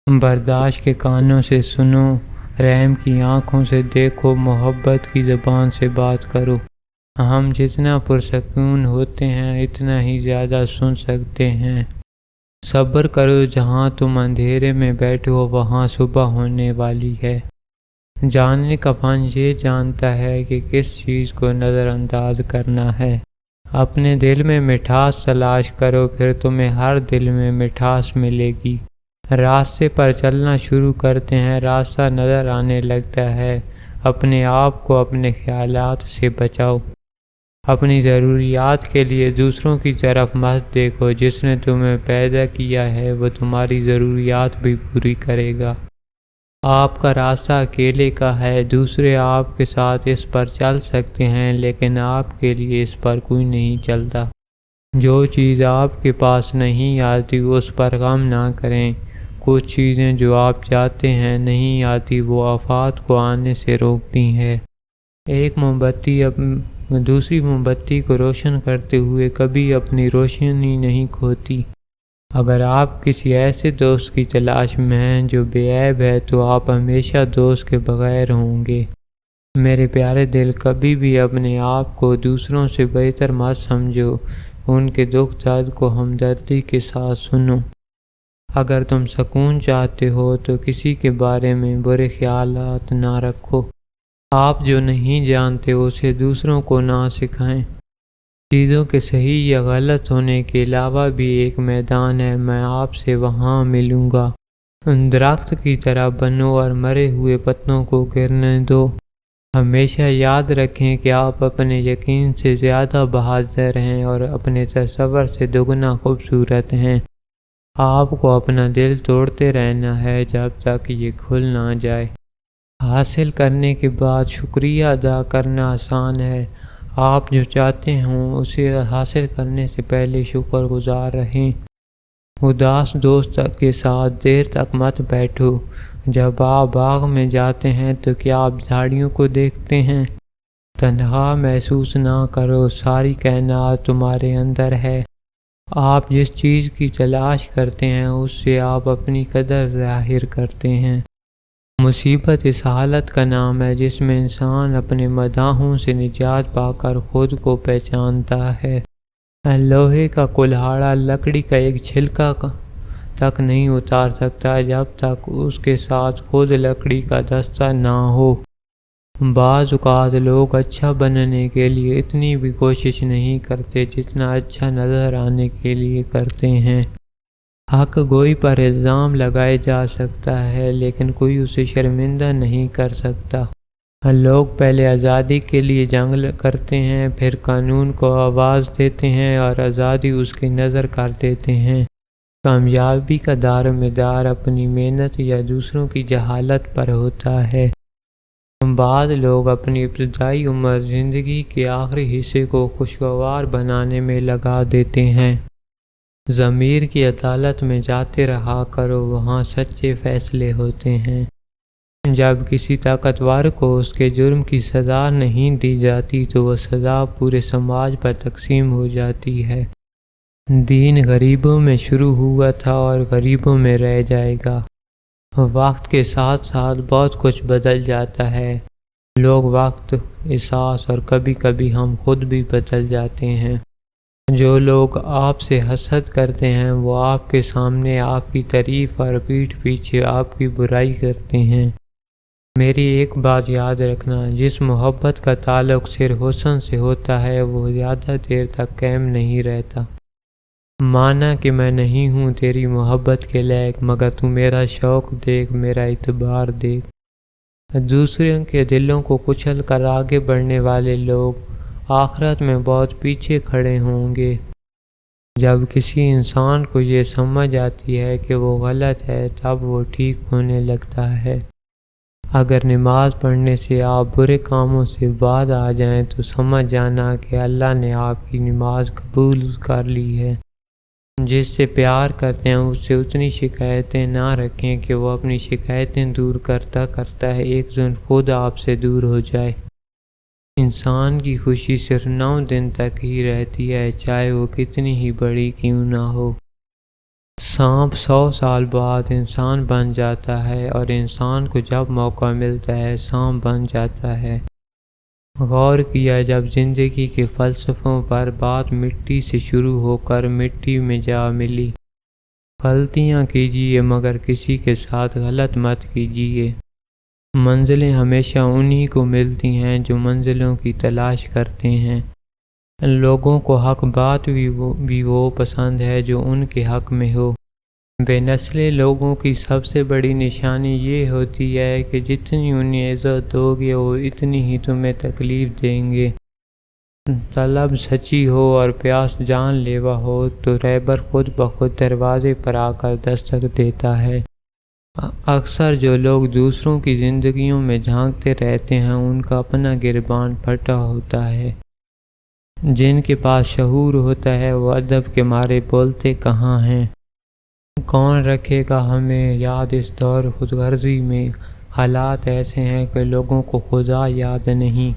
برداشت کے کانوں سے سنو، رحم کی آنکھوں سے دیکھو، محبت کی زبان سے بات کرو۔ ہم جتنا پرسکون ہوتے ہیں اتنا ہی زیادہ سن سکتے ہیں۔ صبر کرو، جہاں تم اندھیرے میں بیٹھے ہو وہاں صبح ہونے والی ہے۔ جاننے کا فن یہ جانتا ہے کہ کس چیز کو نظر انداز کرنا ہے۔ اپنے دل میں مٹھاس تلاش کرو، پھر تمہیں ہر دل میں مٹھاس ملے گی۔ راستے پر چلنا شروع کرتے ہیں، راستہ نظر آنے لگتا ہے۔ اپنے آپ کو اپنے خیالات سے بچاؤ۔ اپنی ضروریات کے لیے دوسروں کی طرف مت دیکھو، جس نے تمہیں پیدا کیا ہے وہ تمہاری ضروریات بھی پوری کرے گا۔ آپ کا راستہ اکیلے کا ہے، دوسرے آپ کے ساتھ اس پر چل سکتے ہیں لیکن آپ کے لیے اس پر کوئی نہیں چلتا۔ جو چیز آپ کے پاس نہیں آتی اس پر غم نہ کریں۔ کچھ چیزیں جو آپ چاہتے ہیں نہیں آتی، وہ آفات کو آنے سے روکتی ہیں۔ ایک موم بتی دوسری موم بتی کو روشن کرتے ہوئے کبھی اپنی روشنی نہیں کھوتی۔ اگر آپ کسی ایسے دوست کی تلاش میں ہیں جو بے عیب ہے تو آپ ہمیشہ دوست کے بغیر ہوں گے۔ میرے پیارے دل، کبھی بھی اپنے آپ کو دوسروں سے بہتر مت سمجھو، ان کے دکھ درد کو ہمدردی کے ساتھ سنو۔ اگر تم سکون چاہتے ہو تو کسی کے بارے میں برے خیالات نہ رکھو۔ آپ جو نہیں جانتے اسے دوسروں کو نہ سکھائیں۔ چیزوں کے صحیح یا غلط ہونے کے علاوہ بھی ایک میدان ہے، میں آپ سے وہاں ملوں گا۔ درخت کی طرح بنو اور مرے ہوئے پتوں کو گرنے دو۔ ہمیشہ یاد رکھیں کہ آپ اپنے یقین سے زیادہ بہادر ہیں اور اپنے تصور سے دگنا خوبصورت ہیں۔ آپ کو اپنا دل توڑتے رہنا ہے جب تک یہ کھل نہ جائے۔ حاصل کرنے کے بعد شکریہ ادا کرنا آسان ہے۔ آپ جو چاہتے ہوں اسے حاصل کرنے سے پہلے شکر گزار رہیں۔ اداس دوست کے ساتھ دیر تک مت بیٹھو۔ جب آپ باغ میں جاتے ہیں تو کیا آپ جھاڑیوں کو دیکھتے ہیں؟ تنہا محسوس نہ کرو، ساری کائنات تمہارے اندر ہے۔ آپ جس چیز کی تلاش کرتے ہیں اس سے آپ اپنی قدر ظاہر کرتے ہیں۔ مصیبت اس حالت کا نام ہے جس میں انسان اپنے مداحوں سے نجات پا کر خود کو پہچانتا ہے۔ لوہے کا کلہاڑا لکڑی کا ایک چھلکا تک نہیں اتار سکتا جب تک اس کے ساتھ خود لکڑی کا دستہ نہ ہو۔ بعض اوقات لوگ اچھا بننے کے لیے اتنی بھی کوشش نہیں کرتے جتنا اچھا نظر آنے کے لیے کرتے ہیں۔ حق گوئی پر الزام لگایا جا سکتا ہے لیکن کوئی اسے شرمندہ نہیں کر سکتا۔ لوگ پہلے آزادی کے لیے جنگ کرتے ہیں، پھر قانون کو آواز دیتے ہیں اور آزادی اس کی نظر کر دیتے ہیں۔ کامیابی کا دار و مدار اپنی محنت یا دوسروں کی جہالت پر ہوتا ہے۔ بعض لوگ اپنی ابتدائی عمر زندگی کے آخری حصے کو خوشگوار بنانے میں لگا دیتے ہیں۔ ضمیر کی عدالت میں جاتے رہا کرو، وہاں سچے فیصلے ہوتے ہیں۔ جب کسی طاقتور کو اس کے جرم کی سزا نہیں دی جاتی تو وہ سزا پورے سماج پر تقسیم ہو جاتی ہے۔ دین غریبوں میں شروع ہوا تھا اور غریبوں میں رہ جائے گا۔ وقت کے ساتھ ساتھ بہت کچھ بدل جاتا ہے۔ لوگ، وقت، احساس اور کبھی کبھی ہم خود بھی بدل جاتے ہیں۔ جو لوگ آپ سے حسد کرتے ہیں وہ آپ کے سامنے آپ کی تعریف اور پیٹھ پیچھے آپ کی برائی کرتے ہیں۔ میری ایک بات یاد رکھنا، جس محبت کا تعلق صرف حسن سے ہوتا ہے وہ زیادہ دیر تک قائم نہیں رہتا۔ مانا کہ میں نہیں ہوں تیری محبت کے لائق، مگر تو میرا شوق دیکھ، میرا اعتبار دیکھ۔ دوسروں کے دلوں کو کچل کر آگے بڑھنے والے لوگ آخرت میں بہت پیچھے کھڑے ہوں گے۔ جب کسی انسان کو یہ سمجھ آتی ہے کہ وہ غلط ہے تب وہ ٹھیک ہونے لگتا ہے۔ اگر نماز پڑھنے سے آپ برے کاموں سے باز آ جائیں تو سمجھ جانا کہ اللہ نے آپ کی نماز قبول کر لی ہے۔ جس سے پیار کرتے ہیں اس سے اتنی شکایتیں نہ رکھیں کہ وہ اپنی شکایتیں دور کرتا ہے ایک دن خود آپ سے دور ہو جائے۔ انسان کی خوشی صرف 9 دن تک ہی رہتی ہے، چاہے وہ کتنی ہی بڑی کیوں نہ ہو۔ سانپ 100 سال بعد انسان بن جاتا ہے اور انسان کو جب موقع ملتا ہے سانپ بن جاتا ہے۔ غور کیا جب زندگی کے فلسفوں پر بات مٹی سے شروع ہو کر مٹی میں جا ملی۔ غلطیاں کیجیے مگر کسی کے ساتھ غلط مت کیجیے۔ منزلیں ہمیشہ انہی کو ملتی ہیں جو منزلوں کی تلاش کرتے ہیں۔ لوگوں کو حق بات بھی وہ پسند ہے جو ان کے حق میں ہو۔ بے نسلے لوگوں کی سب سے بڑی نشانی یہ ہوتی ہے کہ جتنی انہیں عزت دو گے وہ اتنی ہی تمہیں تکلیف دیں گے۔ طلب سچی ہو اور پیاس جان لیوا ہو تو رہبر خود بخود دروازے پر آ کر دستک دیتا ہے۔ اکثر جو لوگ دوسروں کی زندگیوں میں جھانکتے رہتے ہیں ان کا اپنا گریبان پھٹا ہوتا ہے۔ جن کے پاس شعور ہوتا ہے وہ ادب کے مارے بولتے کہاں ہیں۔ کون رکھے گا ہمیں یاد اس دور خود غرضی میں۔ حالات ایسے ہیں کہ لوگوں کو خدا یاد نہیں۔